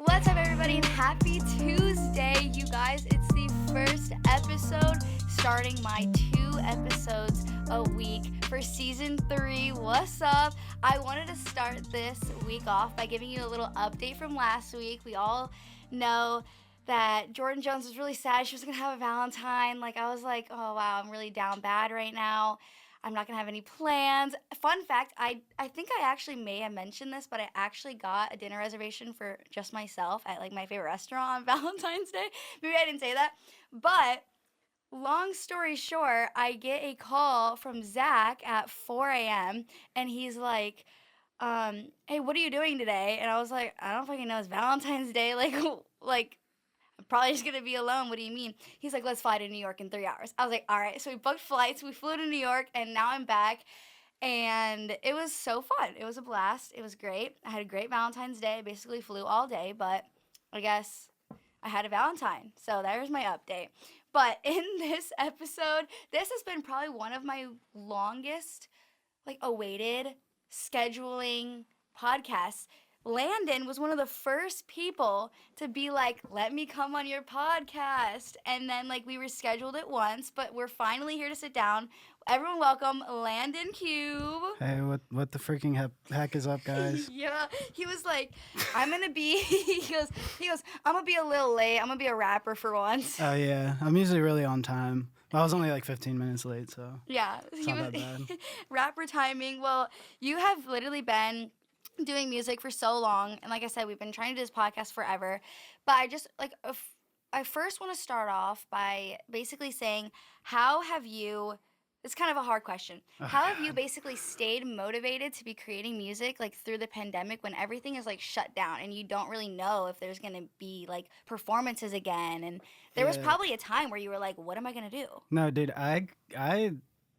What's up, everybody, and happy Tuesday, you guys. It's the first episode, starting my 2 episodes a week for season 3. What's up? I wanted to start this week off by giving you a little update from last week. We all know that Jordyn Jones was really sad. She was going to have a Valentine. I was like, oh, wow, I'm really down bad right now. I'm not going to have any plans. Fun fact, I think I actually may have mentioned this, but I actually got a dinner reservation for just myself at, my favorite restaurant on Valentine's Day. Maybe I didn't say that. But long story short, I get a call from Zach at 4 a.m., and he's like, hey, what are you doing today? And I was like, I don't fucking know. It's Valentine's Day. I'm probably just going to be alone. What do you mean? He's like, let's fly to New York in 3 hours. I was like, all right. So we booked flights. We flew to New York, and now I'm back. And it was so fun. It was a blast. It was great. I had a great Valentine's Day. I basically flew all day, but I guess I had a Valentine. So there's my update. But in this episode, this has been probably one of my longest, awaited scheduling podcasts. Landon was one of the first people to be like, let me come on your podcast. And then, we rescheduled it once, but we're finally here to sit down. Everyone welcome Landon Cube. Hey, what the freaking heck is up, guys? Yeah, he was like, I'm going to be, he goes, I'm going to be a little late. I'm going to be a rapper for once. Oh, yeah. I'm usually really on time. I was only 15 minutes late, so yeah, it's not that bad. Rapper timing. Well, you have literally been doing music for so long, and like I said, we've been trying to do this podcast forever, but I just I first want to start off by basically saying, how have you, it's kind of a hard question, how have you basically stayed motivated to be creating music through the pandemic when everything is shut down and you don't really know if there's going to be performances again? And there was probably a time where you were like, what am I going to do? No, dude,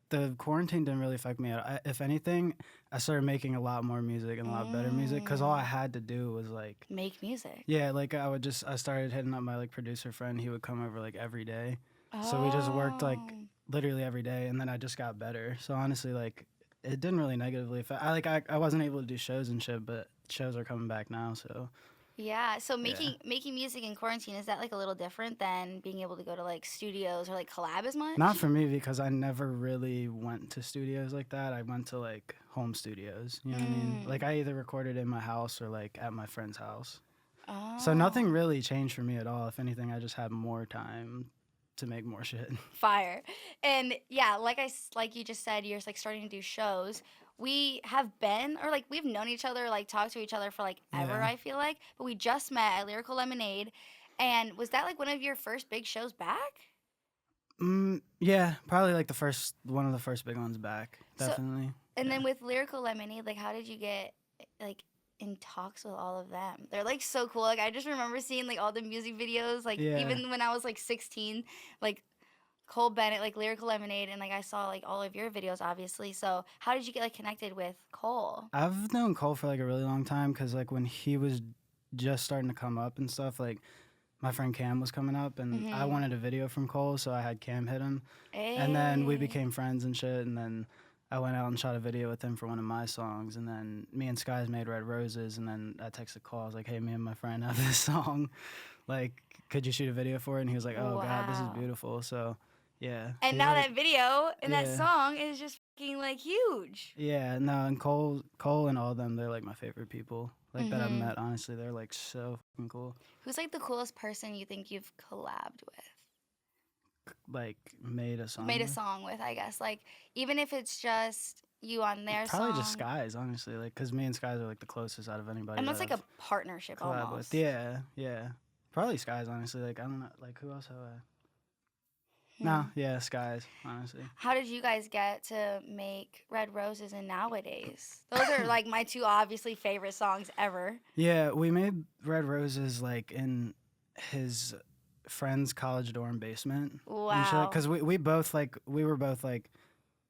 the quarantine didn't really affect me. If anything, I started making a lot more music and a lot better music, because all I had to do was make music. Yeah, I started hitting up my producer friend. He would come over every day. So we just worked literally every day, and then I just got better. So honestly, it didn't really negatively affect. I wasn't able to do shows and shit, but shows are coming back now, so. Yeah, so making music in quarantine, is that a little different than being able to go to studios or collab as much? Not for me, because I never really went to studios like that. I went to home studios, you know what I mean? I either recorded in my house or at my friend's house. Oh. So nothing really changed for me at all. If anything, I just had more time to make more shit. Fire. And yeah, like you just said, you're starting to do shows. We have been, or we've known each other, talked to each other for ever, I feel like. But we just met at Lyrical Lemonade. And was that one of your first big shows back? Yeah, probably one of the first big ones back, definitely. And then with Lyrical Lemonade, how did you get in talks with all of them? They're so cool. I just remember seeing all the music videos, even when I was 16, Cole Bennett, Lyrical Lemonade, and I saw all of your videos, obviously. So how did you get connected with Cole? I've known Cole for a really long time, because when he was just starting to come up and stuff, my friend Cam was coming up, and I wanted a video from Cole, so I had Cam hit him. Hey. And then we became friends and shit, and then I went out and shot a video with him for one of my songs, and then me and Skies made Red Roses, and then I texted Cole. I was like, hey, me and my friend have this song. Could you shoot a video for it? And he was like, oh, wow. God, this is beautiful. So, yeah. And now that video and that song is just fucking, huge. Yeah, no, and Cole and all of them, they're, my favorite people, that I've met, honestly. They're, so fucking cool. Who's, the coolest person you think you've collabed with? Made a song with, I guess. Even if it's just you on their song. Probably just Skies, honestly. Because me and Skies are, the closest out of anybody. And that's a partnership almost. With. Yeah. Probably Skies, honestly. I don't know. Who else have I? No, yeah, Skies, honestly. How did you guys get to make Red Roses and Nowadays? Those are, my 2 obviously favorite songs ever. Yeah, we made Red Roses, in his friend's college dorm basement. Wow. Because we both, we were both,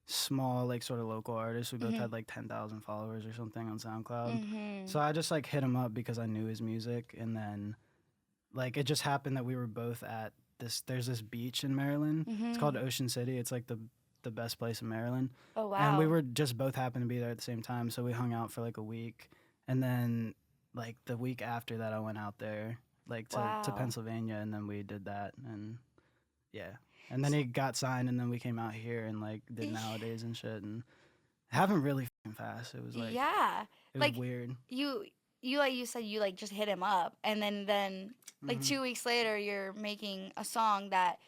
small, sort of local artists. We both had, 10,000 followers or something on SoundCloud. So I just, hit him up because I knew his music, and then, it just happened that we were both at there's this beach in Maryland. It's called Ocean City. It's the best place in Maryland. Oh, wow. And we were just both happened to be there at the same time, so we hung out for a week. And then like the week after that I went out there like to Wow. Pennsylvania, and then we did that, and yeah. And then he got signed, and then we came out here and like did Nowadays and shit, and haven't really fast. It was like Yeah. it was Like weird. you like you said you like just hit him up, and then like Mhm. 2 weeks later you're making a song that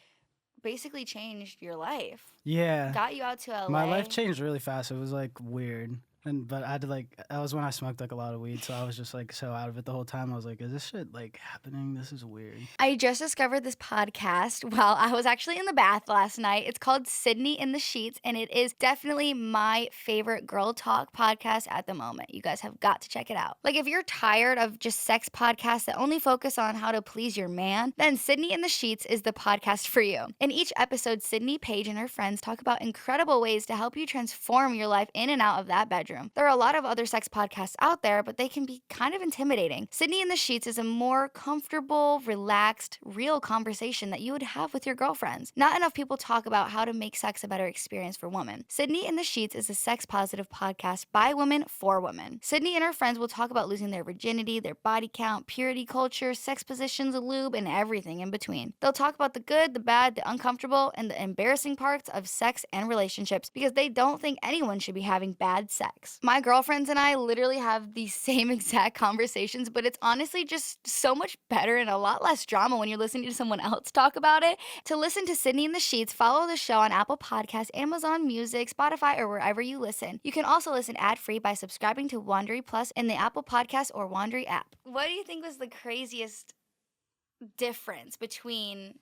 basically changed your life. Yeah, Got you out to LA. my life changed really fast. It was like weird. But I did like that was when I smoked like a lot of weed, so I was just like so out of it the whole time. I was like, is this shit like happening? This is weird. I just discovered this podcast while I was actually in the bath last night. It's called Sydney in the Sheets, and it is definitely my favorite girl talk podcast at the moment. You guys have got to check it out. Like, if you're tired of just sex podcasts that only focus on how to please your man, then Sydney in the Sheets is the podcast for you. In each episode, Sydney, Paige, and her friends talk about incredible ways to help you transform your life in and out of that bedroom. There are a lot of other sex podcasts out there, but they can be kind of intimidating. Sydney in the Sheets is a more comfortable, relaxed, real conversation that you would have with your girlfriends. Not enough people talk about how to make sex a better experience for women. Sydney in the Sheets is a sex-positive podcast by women for women. Sydney and her friends will talk about losing their virginity, their body count, purity culture, sex positions, lube, and everything in between. They'll talk about the good, the bad, the uncomfortable, and the embarrassing parts of sex and relationships because they don't think anyone should be having bad sex. My girlfriends and I literally have the same exact conversations, but it's honestly just so much better and a lot less drama when you're listening to someone else talk about it. To listen to Sydney in the Sheets, follow the show on Apple Podcasts, Amazon Music, Spotify, or wherever you listen. You can also listen ad-free by subscribing to Wandery Plus in the Apple Podcasts or Wandery app. What do you think was the craziest difference between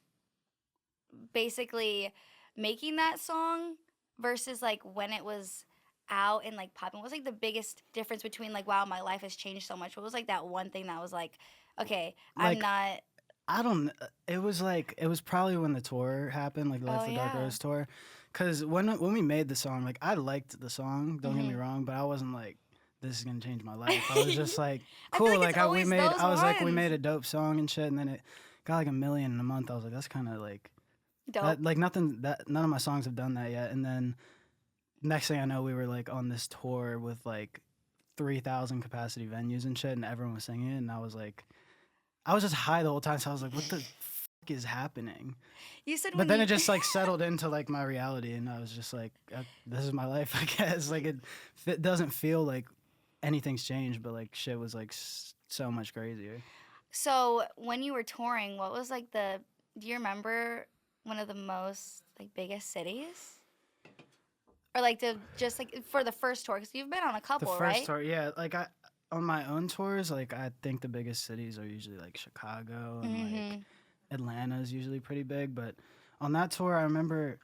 basically making that song versus like when it was out and like popping? What was like the biggest difference between like, wow, my life has changed so much? What was like that one thing that was like, okay, I'm Like not. I don't. It was like it was probably when the tour happened, like the Life Oh, of Dark yeah. Rose tour, because when we made the song, like I liked the song. Don't get me wrong, but I wasn't like this is gonna change my life. I was just like I feel cool. like it's we always made. those I was like we ones. made a dope song and shit, and then it got like 1 million in a month. I was like that's kind of like Dope. that. Like nothing that none of my songs have done that yet. And then next thing I know, we were like on this tour with like 3,000 capacity venues and shit, and everyone was singing it, and I was like. I was just high the whole time, so I was like, "What the fuck is happening?" You said, But then it just like settled into like my reality, and I was just like, "This is my life, I guess." Like it doesn't feel like anything's changed, but like shit was like so much crazier. So when you were touring, what was like the? Do you remember one of the most like biggest cities? Or like just like for the first tour, because you've been on a The couple, first right? tour, yeah. Like on my own tours, like I think the biggest cities are usually like Chicago and like Atlanta is usually pretty big. But on that tour, I remember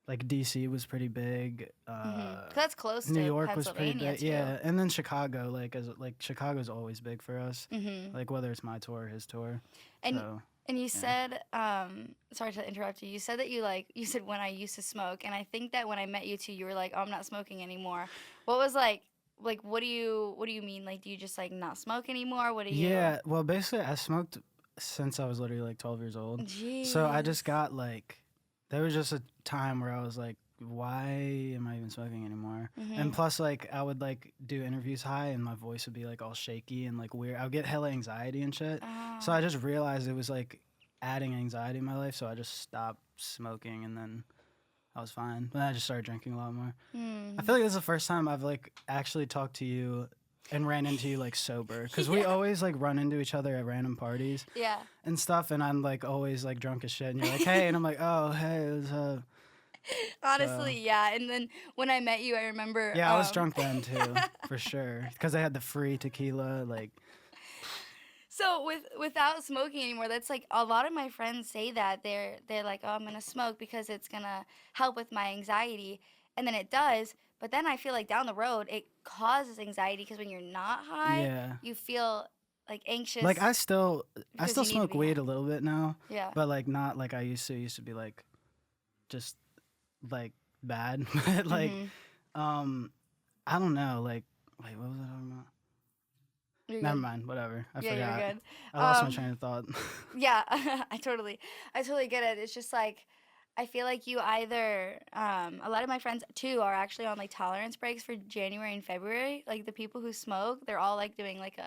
like DC was pretty big. 'Cause that's close New to York was pretty Pennsylvania big, too. yeah. And then Chicago, like Chicago's always big for us. Like whether it's my tour or his tour. And So and you said, sorry to interrupt you. You said that you said when I used to smoke, and I think that when I met you too, you were like, oh, I'm not smoking anymore. What was like what do you mean? Like, do you just like not smoke anymore? What do you? yeah, well, basically, I smoked since I was literally like 12 years old. So I just Jeez. got like, there was just a time where I was like, why am I even smoking anymore? And plus, like, I would like do interviews high, and my voice would be like all shaky and like weird. I would get hella anxiety and shit. So I just realized it was like adding anxiety in my life. So I just stopped smoking, and then I was fine. Then I just started drinking a lot more. I feel like this is the first time I've like actually talked to you and ran into you like sober, because we always like run into each other at random parties Yeah. and stuff, and I'm like always like drunk as shit, and you're like, hey, and I'm like, oh, hey, what's up? Honestly, yeah. And then when I met you, I remember. Yeah, I was drunk then too, for sure, because they had the free tequila. Like, So without smoking anymore, that's like a lot of my friends say that they're like, oh, I'm gonna smoke because it's gonna help with my anxiety, and then it does. But then I feel like down the road it causes anxiety because when you're not high, yeah, you feel like anxious. like I still because you need to smoke be weed high. a little bit now, Yeah. but like not like I used to. It used to be like just like bad, but like I don't know, like wait, what was I talking about? You're Never good. mind, whatever. I Yeah, forgot. you're good. I lost my train of thought. Yeah, I totally get it. It's just like I feel like you either a lot of my friends too are actually on like tolerance breaks for January and February. Like the people who smoke, they're all like doing like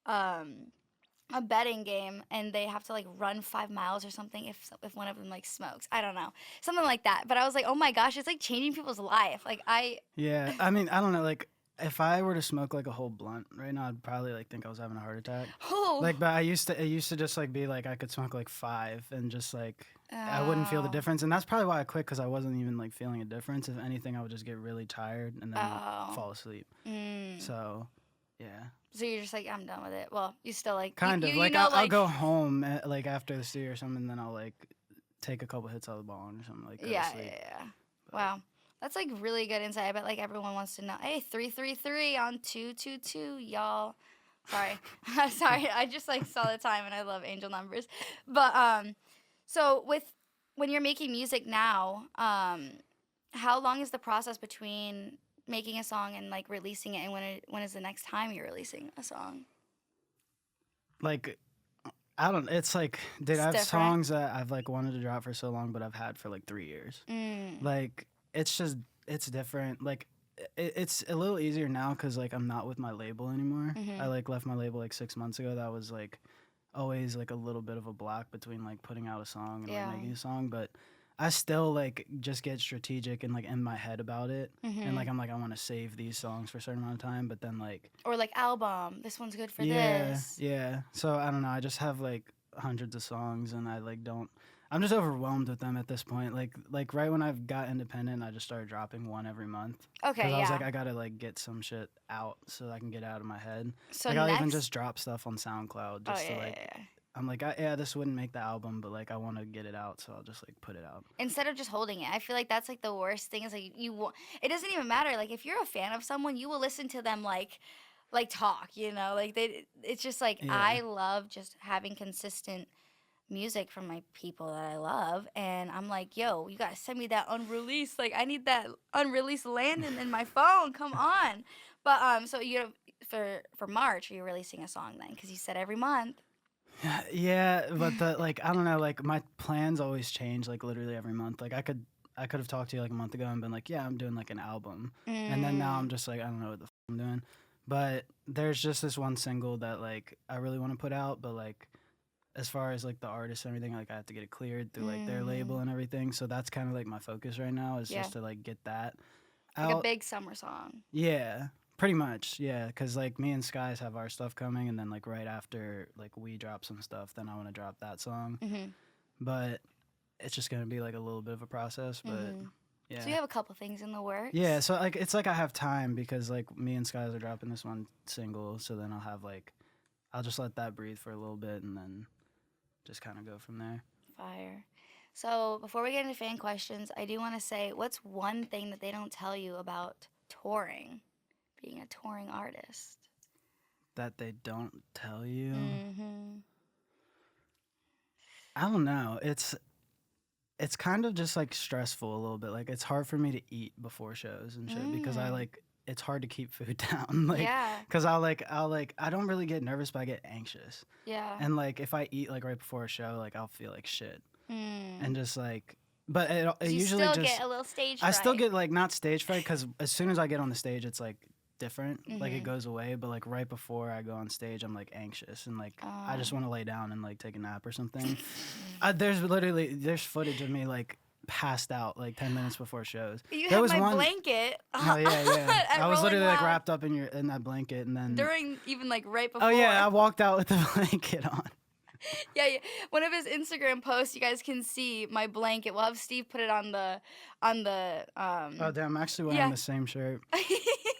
a betting game, and they have to like run 5 miles or something if one of them like smokes. I don't know, something like that. But I was like, oh my gosh, it's like changing people's life. Like Yeah, I mean, I don't know. Like, if I were to smoke like a whole blunt right now, I'd probably like think I was having a heart attack. oh, Like, but it used to just like be like I could smoke like five and just like I wouldn't feel the difference, and that's probably why I quit because I wasn't even like feeling a difference. If anything, I would just get really tired and then fall asleep. So, yeah. So you're just like, I'm done with it. Well, you still like Kind of you like know, I'll go home like after the studio or something, and then I'll like take a couple hits out of the bong or something, like go to sleep. Yeah. Wow. That's like really good insight. I bet like everyone wants to know. Hey, 333 on 222, y'all. Sorry. Sorry. I just like saw the time and I love angel numbers. But so when you're making music now, how long is the process between making a song and like releasing it, and when is the next time you're releasing a song? Like I don't. It's like, dude, I have different. songs that I've like wanted to drop for so long, but I've had for like 3 years. Like it's just it's different. Like it's a little easier now because like I'm not with my label anymore. I like left my label like 6 months ago. That was like always like a little bit of a block between like putting out a song and like making a song, but I still like just get strategic and like in my head about it, and like I'm like I want to save these songs for a certain amount of time, but then like or like album, this one's good for yeah, this. yeah. So I don't know. I just have like hundreds of songs, and I like don't. I'm just overwhelmed with them at this point. Like right when I've got independent, I just started dropping one every month. Okay, Because I was yeah. like, I gotta like get some shit out so I can get it out of my head. So like I'll even next- just drop stuff on SoundCloud just to like. yeah. I'm like, yeah, this wouldn't make the album, but like I want to get it out, so I'll just like put it out. Instead of just holding it, I feel like that's like the worst thing. Is like it doesn't even matter. Like if you're a fan of someone, you will listen to them like talk. You know, like it's just like Yeah. I love just having consistent music from my people that I love, and I'm like, yo, you gotta send me that unreleased. Like I need that unreleased Landon in my phone. Come on. But so for March, are you releasing a song then? Because you said every month. Yeah, but the like I don't know, like my plans always change like literally every month. Like I could have talked to you like a month ago and been like, yeah, I'm doing like an album, and then now I'm just like I don't know what the I'm doing. But there's just this one single that like I really want to put out, but like as far as like the artist and everything, like I have to get it cleared through like their label and everything. So that's kind of like my focus right now is just to like get that out. Like a big summer song. Yeah. Pretty much, yeah, because like me and Skies have our stuff coming, and then like right after like we drop some stuff, then I want to drop that song. But it's just gonna be like a little bit of a process, but yeah. So you have a couple things in the works. Yeah, so like it's like I have time because like me and Skies are dropping this one single, so then I'll have like I'll just let that breathe for a little bit and then just kind of go from there. Fire. So before we get into fan questions, I do want to say, what's one thing that they don't tell you about touring? Being a touring artist. That they don't tell you? I don't know. It's kind of just like stressful a little bit. Like it's hard for me to eat before shows and shit because I like it's hard to keep food down. Like cuz I'll I don't really get nervous, but I get anxious. Yeah. And like if I eat like right before a show, like I'll feel like shit. And just like but it usually still just get a little stage fright. I still get like not stage fright cuz as soon as I get on the stage it's like different, like it goes away, but like right before I go on stage I'm like anxious and like I just want to lay down and like take a nap or something. There's footage of me like passed out like 10 minutes before shows. You there had was my one blanket. Oh yeah I was literally like Loud. wrapped up in that blanket, and then During even like right before. oh yeah I walked out with the blanket on. Yeah, one of his Instagram posts, you guys can see my blanket. We'll have Steve put it on the Oh damn, I'm actually wearing the same shirt.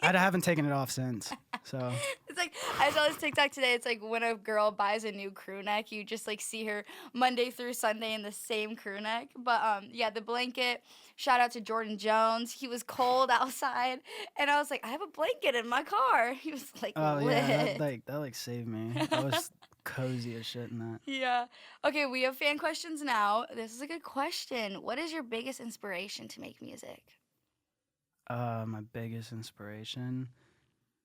I haven't taken it off since. So it's like I saw this TikTok today. It's like when a girl buys a new crew neck, you just like see her Monday through Sunday in the same crew neck. But yeah, the blanket. Shout out to Jordyn Jones. He was cold outside, and I was like, I have a blanket in my car. He was like, oh lit. yeah, that saved me. I was cozy as shit in that. Yeah. Okay, we have fan questions now. This is a good question. What is your biggest inspiration to make music? My biggest inspiration.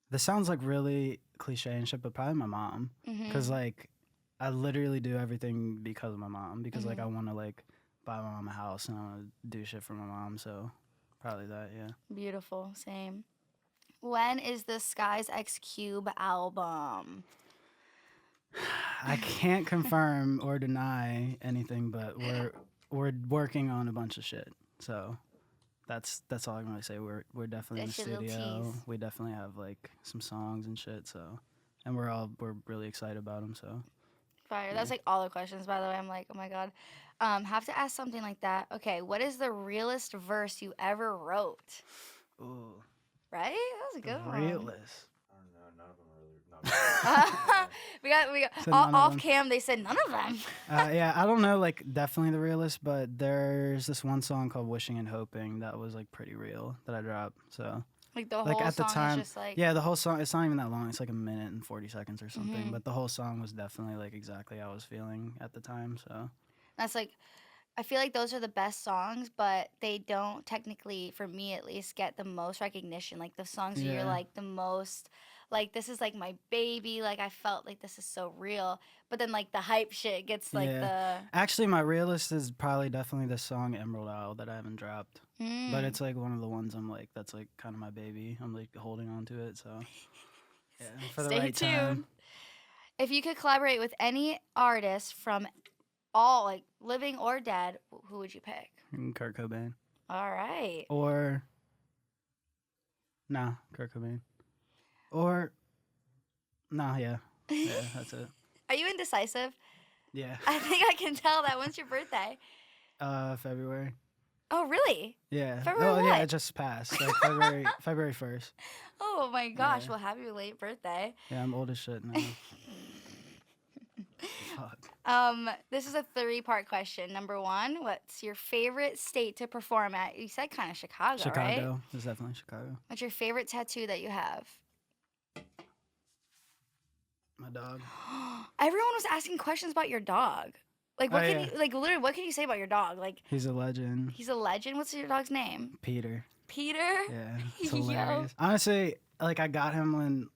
This sounds like really cliche and shit, but probably my mom. Because like, I literally do everything because of my mom. Because like, I want to like buy my mom a house and I want to do shit for my mom. So probably that, yeah. Beautiful. Same. When is the Skies X Cube album? I can't confirm or deny anything, but we're working on a bunch of shit. So that's all I'm gonna say. We're definitely That's in your the little studio. tease. We definitely have like some songs and shit. So, and we're really excited about them. So Fire. yeah. That's like all the questions, by the way. I'm like, oh my god. Have to ask something like that. Okay, what is the realest verse you ever wrote? Ooh, Right? That was a the good one. realest. I don't know. None of them are really. Not we got So none of off them. cam. They said none of them. Yeah, I don't know, like definitely the realest, but there's this one song called "Wishing and Hoping" that was like pretty real that I dropped. So Like the like whole at the song time, is just like yeah, the whole song. It's not even that long. It's like a minute and 40 seconds or something. Mhm. But the whole song was definitely like exactly how I was feeling at the time. So that's like I feel like those are the best songs, but they don't technically, for me at least, get the most recognition. Like the songs that you're yeah, like the most, like this is like my baby. Like I felt like this is so real. But then like the hype shit gets like yeah. the. Actually, my realist is probably definitely the song "Emerald Isle" that I haven't dropped. But it's like one of the ones I'm like that's like kind of my baby. I'm like holding on to it. So yeah, for the Stay right tuned. time. If you could collaborate with any artist from all like living or dead, who would you pick? Kurt Cobain. All right. Or nah, Kurt Cobain. Or nah, yeah, that's it. Are you indecisive? Yeah, I think I can tell that. When's your birthday? February. Oh, really? Yeah. February Oh, yeah, what? it just passed. Like February 1st. Oh my gosh. Yeah. Well, happy late birthday. Yeah, I'm old as shit now. Fuck. This is a 3-part question. Number 1, what's your favorite state to perform at? You said kind of Chicago, right? Chicago. It's definitely Chicago. What's your favorite tattoo that you have? My dog. Everyone was asking questions about your dog. Like, what Oh, can yeah. you, like, literally, what can you say about your dog? Like, He's a legend. he's a legend. What's your dog's name? Peter. Peter? Yeah. It's Yo. hilarious. Honestly, like I got him when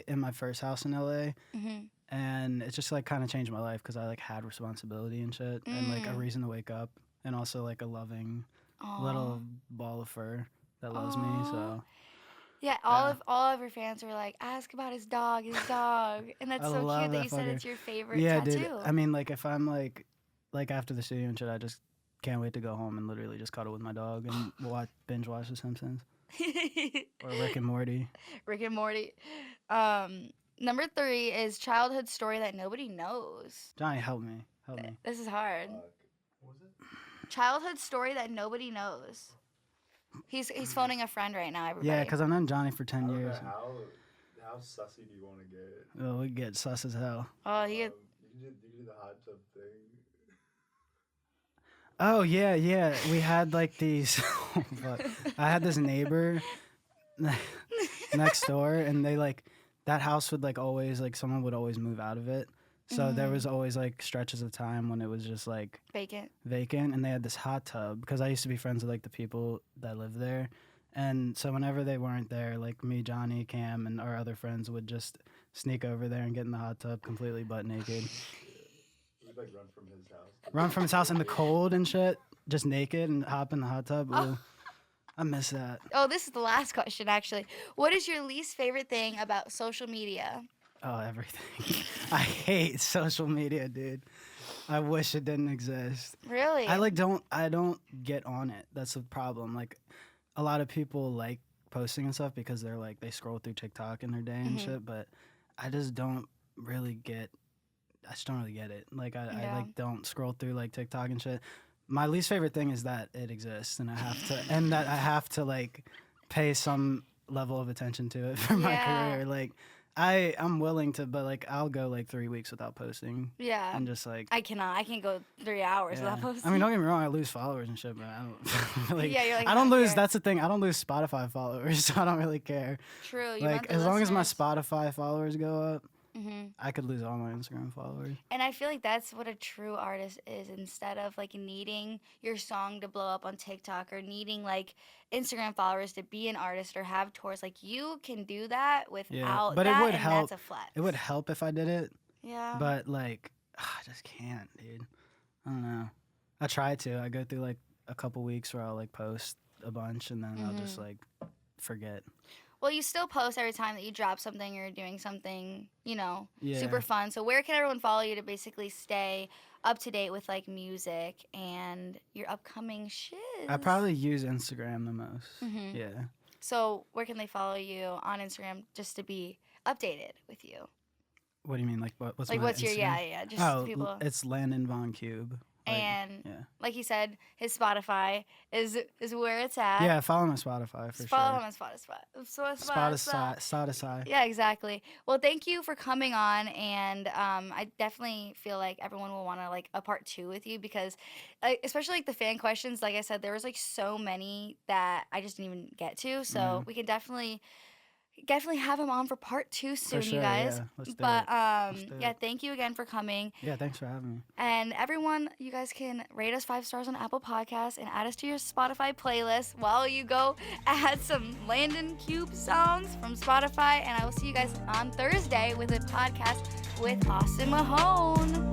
in my first house in LA. Mm-hmm. And it just like kind of changed my life because I like had responsibility and shit and like a reason to wake up and also like a loving little ball of fur that loves me. So Yeah, all of your fans were like, ask about his dog, and that's I so love cute that that you said fucker. it's your favorite yeah, tattoo. dude. I mean, like if I'm like after the studio and shit, I just can't wait to go home and literally just cuddle with my dog and binge watch The Simpsons or Rick and Morty. Rick and Morty. Number 3 is childhood story that nobody knows. Johnny, help me. Help me. This is hard. What was it? Childhood story that nobody knows. He's phoning a friend right now, everybody. Yeah, because I've known Johnny for 10 I don't years. know how sussy do you want to get? Oh, we get sus as hell. Oh, he You can do the hot tub thing. Oh yeah. We had like these. Oh, fuck. I had this neighbor next door, and they like that house would like always like someone would always move out of it. So there was always like stretches of time when it was just like vacant. and they had this hot tub because I used to be friends with like the people that lived there, and so whenever they weren't there, like me, Johnny, Cam, and our other friends would just sneak over there and get in the hot tub completely butt naked. We'd like run from his house. Run from his house in the cold and shit, just naked and hop in the hot tub. Ooh, I miss that. Oh, this is the last question, actually. What is your least favorite thing about social media? Oh, everything. I hate social media, dude. I wish it didn't exist. Really? I don't get on it. That's the problem. Like a lot of people like posting and stuff because they're like they scroll through TikTok in their day and shit, but I just don't really get it. Like I like don't scroll through like TikTok and shit. My least favorite thing is that it exists and I have to like pay some level of attention to it for my Yeah. career. Like I'm willing to, but like I'll go like 3 weeks without posting Yeah. and just like I cannot. I can't go 3 hours without yeah. posting. I mean, don't get me wrong, I lose followers and shit, but I don't like, Yeah, you're like, I I don't don't lose care. that's the thing. I don't lose Spotify followers, so I don't really care. True. You Like want the as long as my listeners. Spotify followers go up, Mhm. I could lose all my Instagram followers. And I feel like that's what a true artist is. Instead of like needing your song to blow up on TikTok or needing like Instagram followers to be an artist or have tours, like you can do that without but that, it would and help. that's a flex. It would help if I did it, Yeah. but like I just can't, dude. I don't know. I try to. I go through like a couple weeks where I'll like post a bunch and then I'll just like forget. Well, you still post every time that you drop something or doing something, Yeah. super fun. So where can everyone follow you to basically stay up to date with like music and your upcoming shit? I probably use Instagram the most. Mm-hmm. Yeah. So where can they follow you on Instagram just to be updated with you? What do you mean? Like what's Like my what's your Instagram? just people. It's Landon Cube. And yeah. like he said, his Spotify is where it's at. Yeah, follow him on Spotify for Follow sure. him on Spotify. Spotify. Yeah, exactly. Well, thank you for coming on, and I definitely feel like everyone will want to like a part 2 with you because, especially like the fan questions. Like I said, there was like so many that I just didn't even get to. So we can definitely have him on for part 2 soon, For sure, you guys. yeah. Let's do But it. Let's do yeah, it. thank you again for coming. Yeah, thanks for having me. And everyone, you guys can rate us 5 stars on Apple Podcasts and add us to your Spotify playlist while you go add some Landon Cube songs from Spotify. And I will see you guys on Thursday with a podcast with Austin Mahone.